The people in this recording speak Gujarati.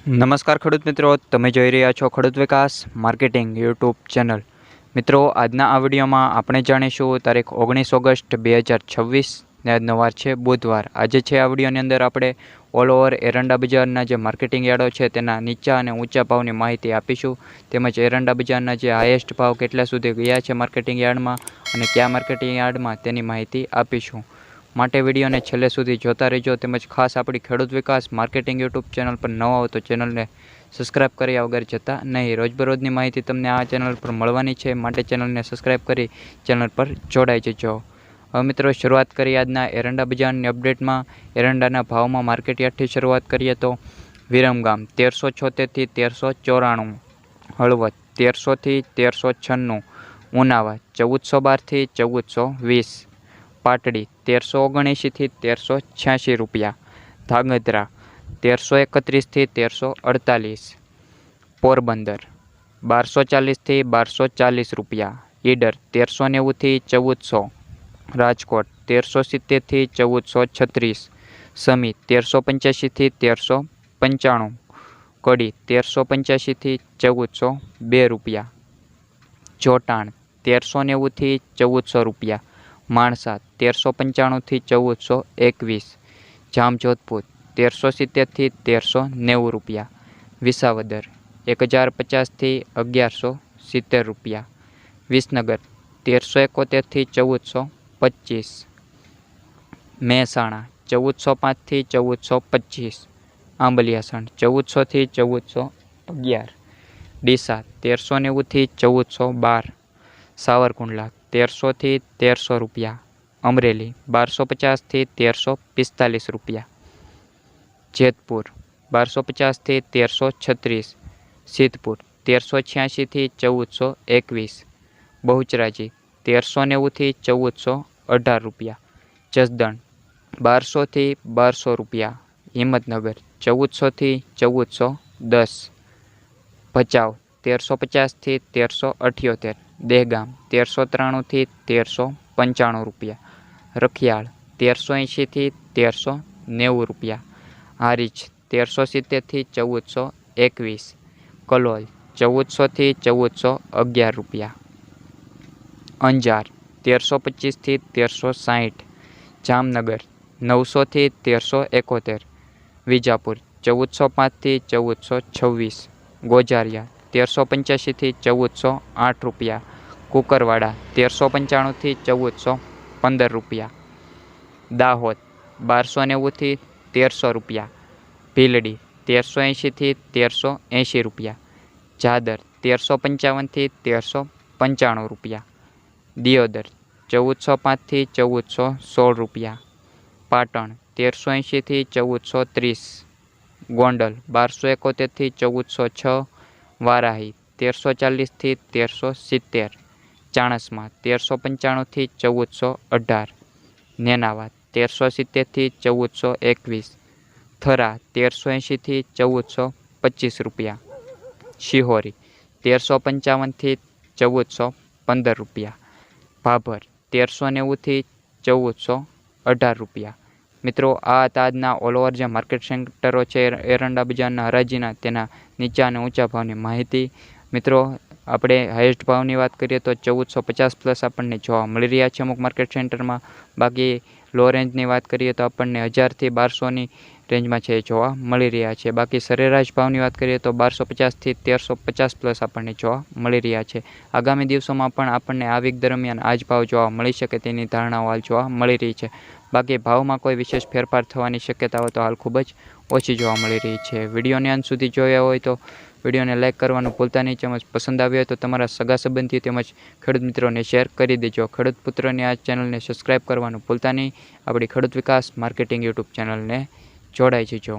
નમસ્કાર ખેડૂત મિત્રો, તમે જોઈ રહ્યા છો ખેડૂત વિકાસ માર્કેટિંગ યુટ્યુબ ચેનલ। મિત્રો, આજના આ વિડીયોમાં આપણે જાણીશું તારીખ 19 ઓગસ્ટ 2026 ને આજનો વાર છે બુધવાર। આજે છે આ વિડીયોની અંદર આપણે ઓલ ઓવર એરંડા બજારના જે માર્કેટિંગ યાર્ડો છે તેના નીચા અને ઊંચા ભાવની માહિતી આપીશું, તેમજ એરંડા બજારના જે હાઈએસ્ટ ભાવ કેટલા સુધી ગયા છે માર્કેટિંગ યાર્ડમાં અને કયા માર્કેટિંગ યાર્ડમાં તેની માહિતી આપીશું। માટે વિડીયોને છેલ્લે સુધી જોતા રહેજો। તેમજ ખાસ આપણી ખેડૂત વિકાસ માર્કેટિંગ યુટ્યુબ ચેનલ પર નવા હો તો ચેનલને સબસ્ક્રાઇબ કર્યા વગર જતા નહીં। રોજબરોજની માહિતી તમને આ ચેનલ પર મળવાની છે, માટે ચેનલને સબસ્ક્રાઇબ કરી ચેનલ પર જોડાઈ જજો। હવે મિત્રો, શરૂઆત કરીએ આજના એરંડા બજારની અપડેટમાં। એરંડાના ભાવમાં માર્કેટ યાર્ડથી શરૂઆત કરીએ તો વિરમગામ 1376 થી 1394, હળવદ 1300 થી 1396, ઉનાવા 1412 થી 1420, પાટડી 1379 થી 1386 રૂપિયા, ધાંગધ્રા 1331 થી 1348, પોરબંદર 1240 થી 1240 રૂપિયા, ઈડર 1390 થી 1400, રાજકોટ 1370 થી 1436, સમી 1385 થી 1395, કડી 1385 થી 1402 રૂપિયા, જોટાણ 1390 થી 1400 રૂપિયા, માણસા 1395 થી 1421, જામજોધપુર 1370 થી 1390 રૂપિયા, વિસાવદર 1050 થી 1170 રૂપિયા, વિસનગર 1371 થી 1425, મહેસાણા 1405 થી 1425, આંબલિયાસણ 1400 થી 1411, ડીસા 1390 થી 1412, સાવરકુંડલા 1300 થી 1300 રૂપિયા, અમરેલી 1250 થી 1345 રૂપિયા, જેતપુર 1250 થી 1336, સિદ્ધપુર 1386 થી 1421, બહુચરાજી 1390 થી 1418 રૂપિયા, જસદણ 1200 થી 1200 રૂપિયા, હિંમતનગર 1400 થી 1410, ભચાઉ 1350 થી 1378, દહેગામ 1393 થી 1395 રૂપિયા, રખિયાળ 1380 થી 1390 રૂપિયા, હારીજ 1370 થી 1421, કલોલ 1400 થી 1411 રૂપિયા, અંજાર 1325 થી 1360, જામનગર 900 થી 1371, વિજાપુર 1405 થી 1426, ગોજારિયા 1385 થી 1408 રૂપિયા, કુકરવાડા 1395 થી 1415 રૂપિયા, દાહોદ 1290 થી 1300 રૂપિયા, ભીલડી 1380 થી 1380 રૂપિયા, જાદર 1355 થી 1395 રૂપિયા, દિયોદર 1405 થી 1416 રૂપિયા, પાટણ 1380 થી 1430, ગોંડલ 1271 થી 1406, વારાહી 1340 થી 1370, ચાણસ્મા 1395 થી 1418, નેનાવા 1370 થી 1421, થરા 1380 થી 1425 રૂપિયા, શિહોરી 1355 થી 1415 રૂપિયા, ભાભર 1390 થી 1418 રૂપિયા। મિત્રો, આ હતા આજના ઓલ ઓવર જે માર્કેટ સેન્ટરો છે એરંડા બજારના હરાજીના, તેના નીચા અને ઊંચા ભાવની માહિતી। મિત્રો, આપણે હાઈએસ્ટ ભાવની વાત કરીએ તો 1450 પ્લસ આપણને જોવા મળી રહ્યા છે અમુક માર્કેટ સેન્ટરમાં। બાકી લો રેન્જની વાત કરીએ તો આપણને 1000 થી 1200ની રેન્જમાં છે જોવા મળી રહ્યા છે। બાકી સરેરાશ ભાવની વાત કરીએ તો 1250 થી 1350 પ્લસ આપણને જોવા મળી રહ્યા છે। આગામી દિવસોમાં પણ આપણને આ વીક દરમિયાન આ જ ભાવ જોવા મળી શકે તેની ધારણાઓ હાલ જોવા મળી રહી છે। બાકી ભાવમાં કોઈ વિશેષ ફેરફાર થવાની શક્યતાઓ તો હાલ ખૂબ જ ઓછી જોવા મળી રહી છે। વિડીયોને અંત સુધી જોયા હોય તો વિડીયોને લાઇક કરવાનું ભૂલતા નહીં, તેમજ પસંદ આવ્યો હોય તો તમારા સગા સંબંધીઓ તેમજ ખેડૂત મિત્રોને શેર કરી દેજો। ખેડૂત પુત્રની આ ચેનલને સબસ્ક્રાઇબ કરવાનું ભૂલતા નહીં। આપણી ખેડૂત વિકાસ માર્કેટિંગ યુટ્યુબ ચેનલને જોડાઈ જજો।